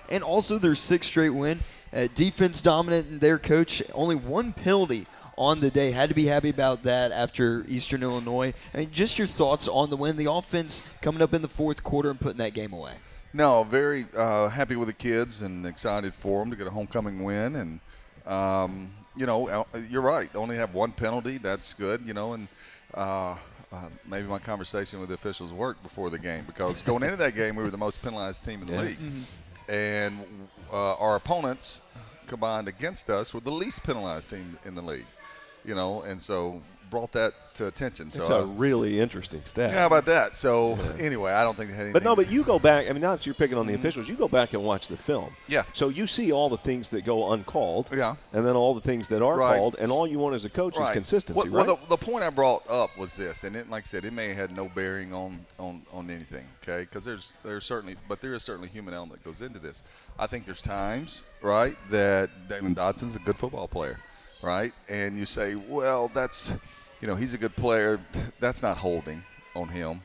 and also their 6th straight win. Defense dominant, and their coach only 1 penalty on the day. Had to be happy about that after Eastern Illinois. I mean, just your thoughts on the win, the offense coming up in the 4th quarter and putting that game away. No, very happy with the kids and excited for them to get a homecoming win. And, you're right. Only have 1 penalty. That's good, and maybe my conversation with the officials worked before the game, because going into that game, we were the most penalized team in the league. Mm-hmm. And our opponents combined against us were the least penalized team in the league, and so brought that to attention. So it's a really interesting stat. Yeah, how about that? So anyway, I don't think they had anything. But you go back. I mean, not that you're picking on the officials. You go back and watch the film. Yeah. So you see all the things that go uncalled. Yeah. And then all the things that are Right. called, and all you want as a coach is consistency, right? Well, the point I brought up was this, and it, like I said, it may have had no bearing on anything, okay? Because there is certainly human element that goes into this. I think there's times, right, that Damon Dodson's a good football player, right? And you say, well, that's – he's a good player. That's not holding on him,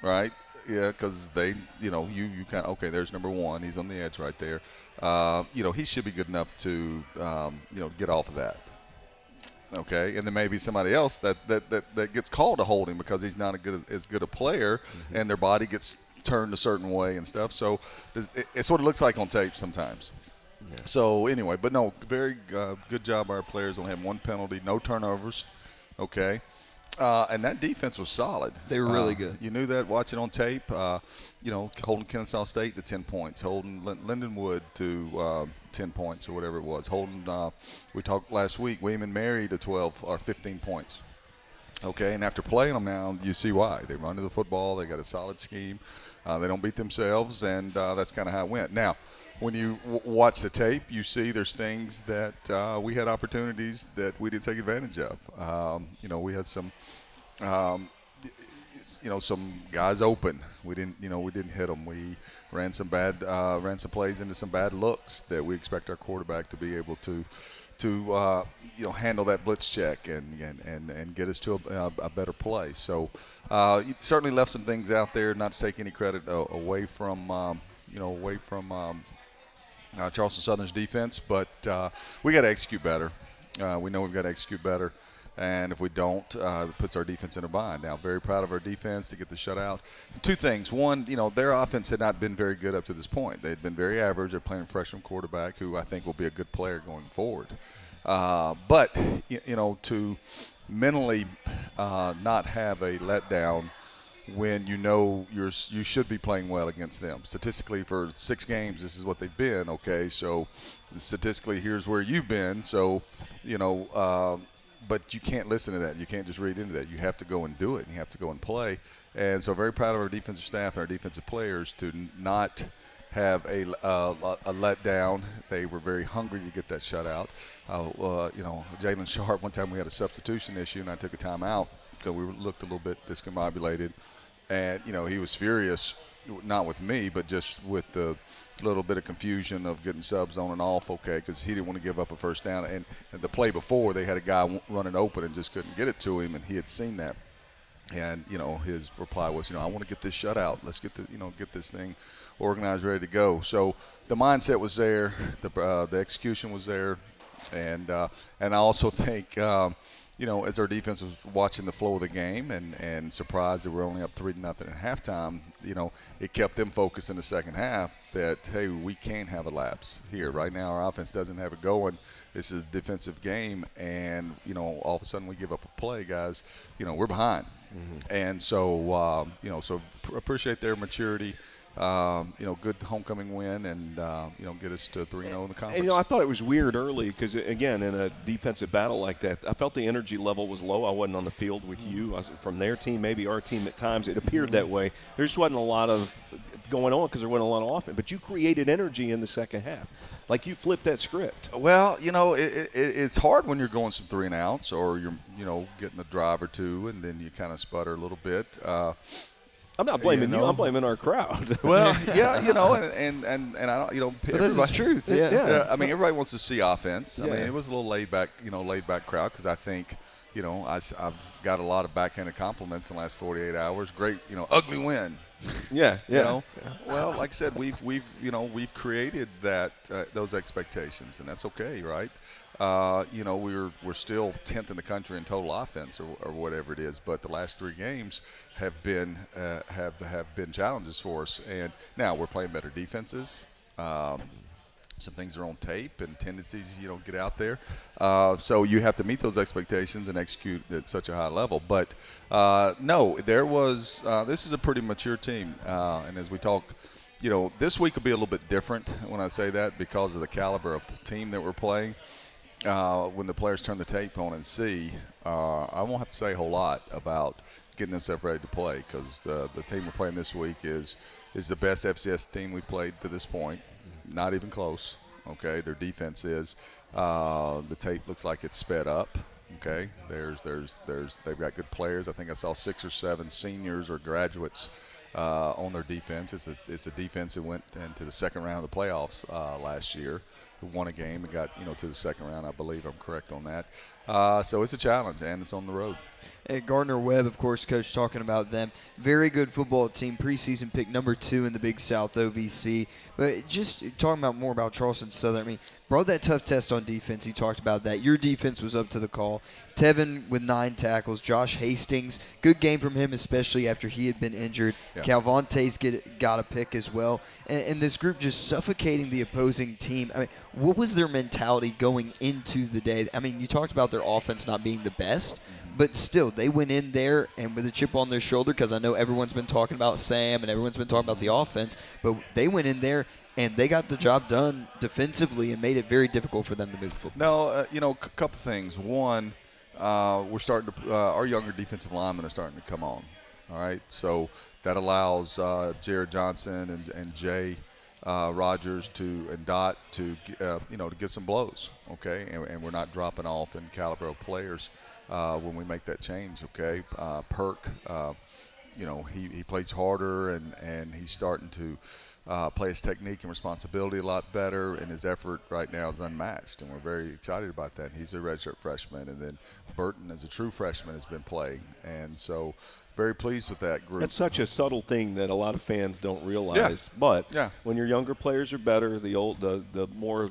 right? Yeah, because you kind of, okay, there's number 1. He's on the edge right there. He should be good enough to, get off of that. Okay, and then maybe somebody else that gets called to hold him because he's not as good a player, mm-hmm. and their body gets turned a certain way and stuff. So it's what it looks like on tape sometimes. Yeah. So anyway, but no, very good job by our players. Only have 1 penalty, no turnovers. Okay. And that defense was solid. They were really good. You knew that watching on tape. Holding Kennesaw State to 10 points, holding Lindenwood to 10 points or whatever it was. Holding, we talked last week, William and Mary to 12 or 15 points. Okay, and after playing them now, you see why. They run to the football. They got a solid scheme. They don't beat themselves, and that's kind of how it went. Now, when you watch the tape, you see there's things that we had opportunities that we didn't take advantage of. We had some, some guys open. We didn't hit them. We ran some plays into some bad looks that we expect our quarterback to be able to handle that blitz check and get us to a better play. So you certainly left some things out there. Not to take any credit away from Charleston Southern's defense, but we got to execute better. We know we've got to execute better, and if we don't, it puts our defense in a bind. Now, very proud of our defense to get the shutout. 2 things. One, their offense had not been very good up to this point. They had been very average. They're playing a freshman quarterback who I think will be a good player going forward. But to mentally not have a letdown when you should be playing well against them. Statistically, for 6 games, this is what they've been, okay? So statistically, here's where you've been. So, but you can't listen to that. You can't just read into that. You have to go and do it, and you have to go and play. And so very proud of our defensive staff and our defensive players to not have a letdown. They were very hungry to get that shutout. Jalen Sharp, one time we had a substitution issue, and I took a timeout because we looked a little bit discombobulated. And, he was furious, not with me, but just with the little bit of confusion of getting subs on and off, okay, because he didn't want to give up a first down. And the play before, they had a guy running open and just couldn't get it to him, and he had seen that. And, his reply was, I want to get this shutout. Let's get this thing organized, ready to go. So the mindset was there. The execution was there. And I also think as our defense was watching the flow of the game and surprised that we're only up 3-0 at halftime, it kept them focused in the second half that, hey, we can't have a lapse here. Right now our offense doesn't have it going. This is a defensive game, and, all of a sudden we give up a play, guys. We're behind. Mm-hmm. And so, so appreciate their maturity. Good homecoming win and, get us to 3-0 in the conference. And, I thought it was weird early because, again, in a defensive battle like that, I felt the energy level was low. I wasn't on the field with you. I was from their team, maybe our team at times. It appeared that way. There just wasn't a lot of going on because there wasn't a lot of offense. But you created energy in the second half. Like you flipped that script. Well, it's hard when you're going some 3 and outs or you're, getting a drive or 2 and then you kind of sputter a little bit. I'm not blaming you. I'm blaming our crowd. Well, yeah, and I don't, but this is truth. Yeah. I mean, everybody wants to see offense. Yeah. I mean, it was a little laid back crowd because I think, I've got a lot of backhanded compliments in the last 48 hours. Great, ugly win. Yeah, yeah. You know, well, like I said, we've created that those expectations, and that's okay, right? We're still 10th in the country in total offense, or whatever it is. But the last 3 games have been challenges for us, and now we're playing better defenses. Some things are on tape and tendencies you don't get out there. So you have to meet those expectations and execute at such a high level. But no, this is a pretty mature team. And as we talk, this week will be a little bit different when I say that because of the caliber of team that we're playing. When the players turn the tape on and see, I won't have to say a whole lot about getting themselves ready to play because the team we're playing this week is the best FCS team we've played to this point. Not even close. Okay, their defense is. The tape looks like it's sped up. Okay, they've got good players. I think I saw 6 or 7 seniors or graduates on their defense. It's a defense that went into the second round of the playoffs last year, who won a game and got to the second round. I believe I'm correct on that. So it's a challenge and it's on the road. And Gardner-Webb, of course, Coach, talking about them. Very good football team, preseason pick number 2 in the Big South OVC. But just talking about more about Charleston Southern, I mean, brought that tough test on defense. He talked about that. Your defense was up to the call. Tevin with 9 tackles. Josh Hastings, good game from him, especially after he had been injured. Yeah. Calvante's got a pick as well. And this group just suffocating the opposing team. I mean, what was their mentality going into the day? I mean, you talked about their offense not being the best. But still, they went in there and with a chip on their shoulder because I know everyone's been talking about Sam and everyone's been talking about the offense. But they went in there and they got the job done defensively and made it very difficult for them to move forward. No, a couple things. One, we're starting to our younger defensive linemen are starting to come on. All right, so that allows Jared Johnson and Jay Rogers and Dot to get some blows. Okay, and we're not dropping off in caliber of players. When we make that change, okay? Perk, he plays harder and he's starting to play his technique and responsibility a lot better, and his effort right now is unmatched, and we're very excited about that. He's a redshirt freshman, and then Burton, as a true freshman, has been playing, and so very pleased with that group. That's such a subtle thing that a lot of fans don't realize. Yeah. But when your younger players are better, the more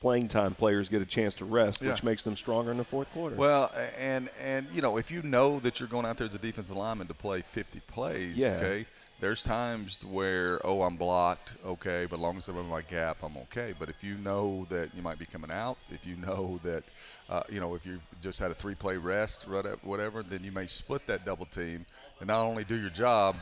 playing time players get a chance to rest, which makes them stronger in the fourth quarter. Well, and if you know that you're going out there as a defensive lineman to play 50 plays, okay, there's times where, I'm blocked, okay, but as long as I'm in my gap, I'm okay. But if you know that you might be coming out, if you know that, if you just had a 3-play rest, whatever, then you may split that double team and not only do your job,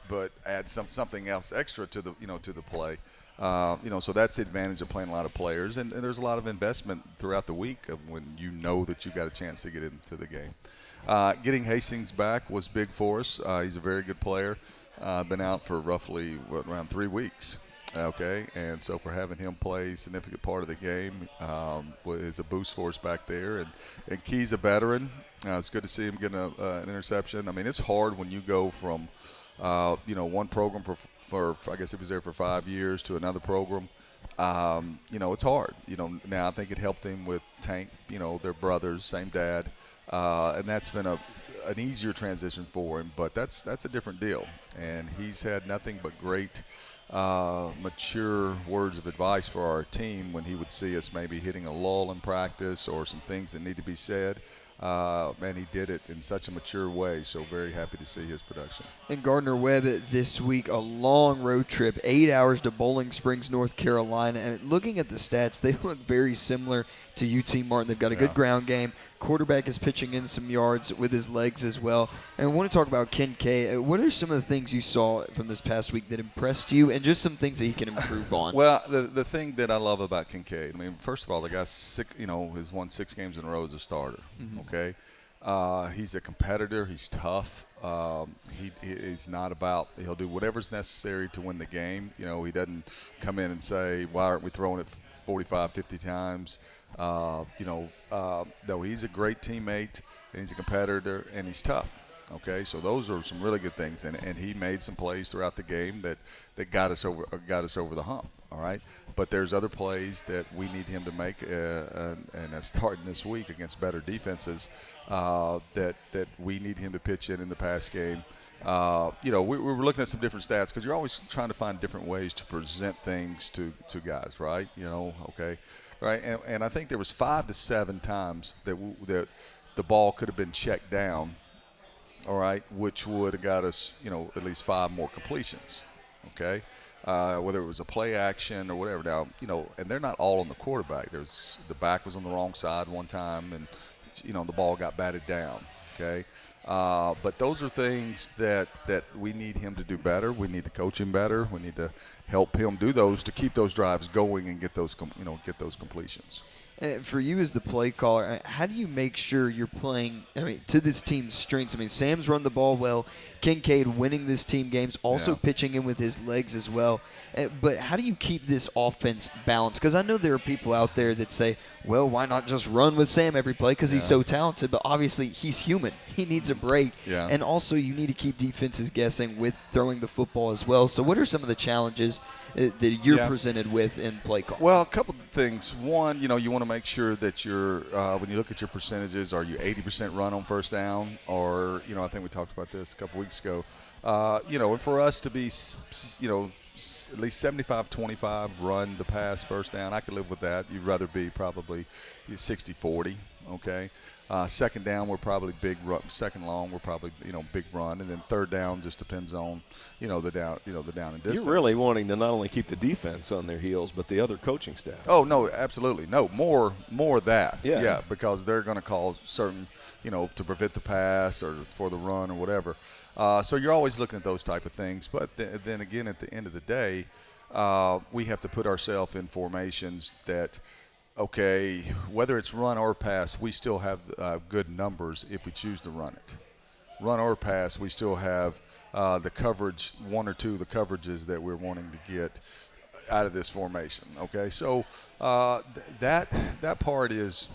but add something else extra to the play. So that's the advantage of playing a lot of players, and there's a lot of investment throughout the week of when you know that you got a chance to get into the game. Getting Hastings back was big for us. He's a very good player. Been out for roughly around 3 weeks. Okay, and so for having him play a significant part of the game is a boost for us back there. And Key's a veteran. It's good to see him getting an interception. I mean, it's hard when you go from one program for I guess he was there for 5 years to another program. It's hard. Now I think it helped him with Tank. They're brothers, same dad, and that's been an easier transition for him. But that's a different deal, and he's had nothing but great, mature words of advice for our team when he would see us maybe hitting a lull in practice or some things that need to be said. And he did it in such a mature way, so very happy to see his production. And Gardner-Webb this week, a long road trip, 8 hours to Bowling Springs, North Carolina. And looking at the stats, they look very similar to UT Martin. They've got a good ground game. Quarterback is pitching in some yards with his legs as well. And I want to talk about Kincaid. What are some of the things you saw from this past week that impressed you, and just some things that he can improve on? Well, the thing that I love about Kincaid, I mean, first of all, the guy's has won 6 games in a row as a starter. Mm-hmm. Okay, he's a competitor. He's tough. He's not about. He'll do whatever's necessary to win the game. He doesn't come in and say, "Why aren't we throwing it 45, 50 times?" No, he's a great teammate, and he's a competitor, and he's tough. Okay, so those are some really good things, and he made some plays throughout the game that got us over the hump. All right, but there's other plays that we need him to make, and starting this week against better defenses, that we need him to pitch in the pass game we were looking at some different stats because you're always trying to find different ways to present things to guys, right? Okay, right. And I think there was 5 to 7 times that that the ball could have been checked down, all right, which would have got us, at least 5 more completions, okay? Whether it was a play action or whatever. Now, and they're not all on the quarterback. The back was on the wrong side one time, and the ball got batted down, okay? But those are things that we need him to do better. We need to coach him better. We need to help him do those to keep those drives going and get those completions. For you as the play caller, how do you make sure you're playing, to this team's strengths? Sam's run the ball well. Kincaid winning this team games, also pitching in with his legs as well. But how do you keep this offense balanced? Because I know there are people out there that say, well, why not just run with Sam every play because he's so talented? But obviously he's human. He needs a break. Yeah. And also you need to keep defenses guessing with throwing the football as well. So what are some of the challenges that you're presented with in play call? Well, a couple of things. One, you want to make sure that you're when you look at your percentages, are you 80% run on first down? Or, I think we talked about this a couple weeks ago. And for us to be, at least 75-25 run the pass first down, I could live with that. You'd rather be probably 60-40, okay? Second down, we're probably big run. Second long, we're probably big run, and then third down just depends on the down and distance. You're really wanting to not only keep the defense on their heels, but the other coaching staff. Oh no, absolutely no more that. Yeah, because they're going to call certain to prevent the pass or for the run or whatever. So you're always looking at those type of things. But then again, at the end of the day, we have to put ourselves in formations that. Okay, whether it's run or pass, we still have good numbers if we choose to run it. Run or pass, we still have the coverage, one or two of the coverages that we're wanting to get out of this formation. Okay, so that part is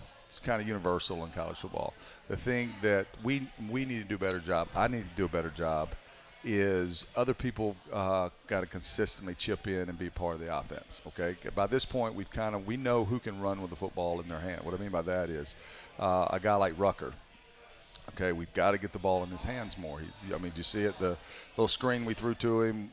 kind of universal in college football. The thing that we need to do a better job, I need to do a better job, is other people got to consistently chip in and be part of the offense. Okay, by this point we know who can run with the football in their hand. What I mean by that is a guy like Rucker. Okay, we've got to get the ball in his hands more. Do you see it? The little screen we threw to him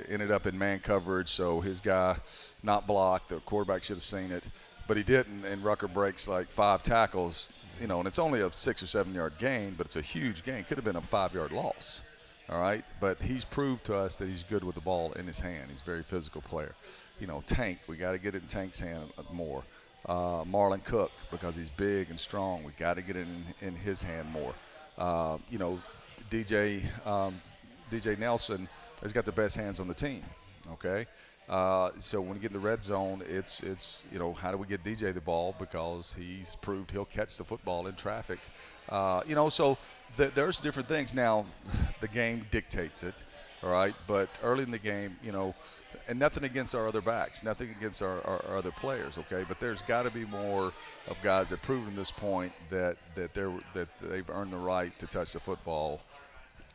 ended up in man coverage, so his guy not blocked. The quarterback should have seen it, but he didn't, and Rucker breaks like 5 tackles. And it's only a 6 or 7 yard gain, but it's a huge gain. Could have been a 5-yard loss. All right, but he's proved to us that he's good with the ball in his hand. He's a very physical player. Tank, we got to get it in Tank's hand more. Marlon Cook, because he's big and strong, we got to get it in his hand more. DJ Nelson has got the best hands on the team. Okay, so when you get in the red zone, it's how do we get DJ the ball, because he's proved he'll catch the football in traffic. So. There's different things. Now, the game dictates it, all right? But early in the game, and nothing against our other backs, nothing against our other players, okay? But there's got to be more of guys that prove in this point that they've earned the right to touch the football,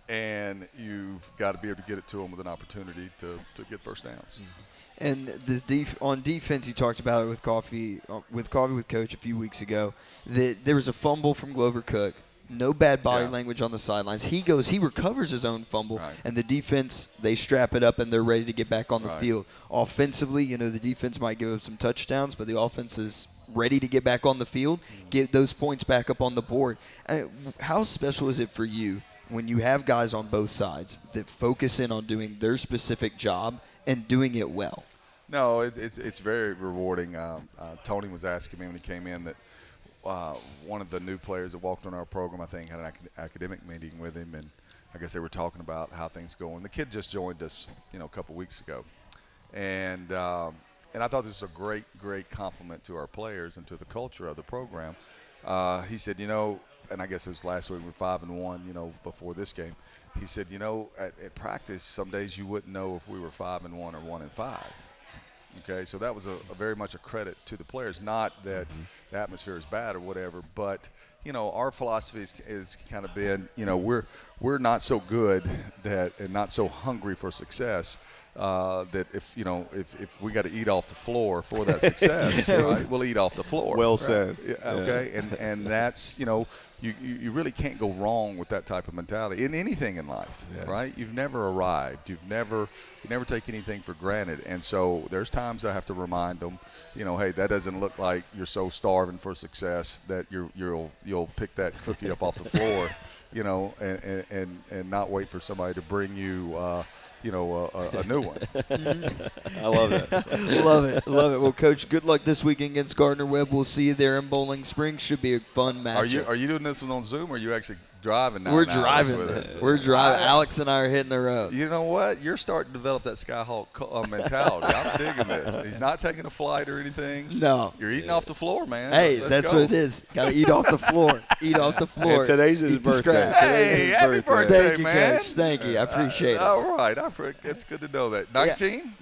and you've got to be able to get it to them with an opportunity to get first downs. And this on defense, you talked about it with Coffee with Coach a few weeks ago, that there was a fumble from Glover Cook. No bad body language on the sidelines. He recovers his own fumble, and the defense, they strap it up and they're ready to get back on the field. Offensively, the defense might give up some touchdowns, but the offense is ready to get back on the field, get those points back up on the board. How special is it for you when you have guys on both sides that focus in on doing their specific job and doing it well? No, it's very rewarding. Tony was asking me when he came in that one of the new players that walked on our program, I think, had an academic meeting with him, and I guess they were talking about how things go. And the kid just joined us, a couple weeks ago, and I thought this was a great compliment to our players and to the culture of the program. He said, and I guess it was last week we were 5-1, before this game. He said, at practice, some days you wouldn't know if we were 5-1 or 1-5. Okay, so that was a very much a credit to the players. Not that the atmosphere is bad or whatever, but our philosophy is kind of been, we're not so good and not so hungry for success that if we got to eat off the floor for that success, right, we'll eat off the floor. Well said. Right? Okay, and that's you really can't go wrong with that type of mentality in anything in life, right? You've never arrived. You never take anything for granted, and so there's times I have to remind them, hey, that doesn't look like you're so starving for success that you'll pick that cookie up off the floor, and not wait for somebody to bring you. A new one. I love that. Love it. Well, Coach, good luck this weekend against Gardner Webb. We'll see you there in Bowling Springs. Should be a fun match. Are you doing this one on Zoom, or are you actually driving now? We're driving this. We're driving. Alex and I are hitting the road. You know what? You're starting to develop that Skyhawk mentality. I'm digging this. He's not taking a flight or anything. No. You're eating off the floor, man. Hey, Let's that's go. what it is. Got to eat off the floor. Eat off the floor. And today's his Eat the birthday. scraps. Hey, happy birthday, Thank you, man. Coach. Thank you. I appreciate it. All right. It's good to know that. 19?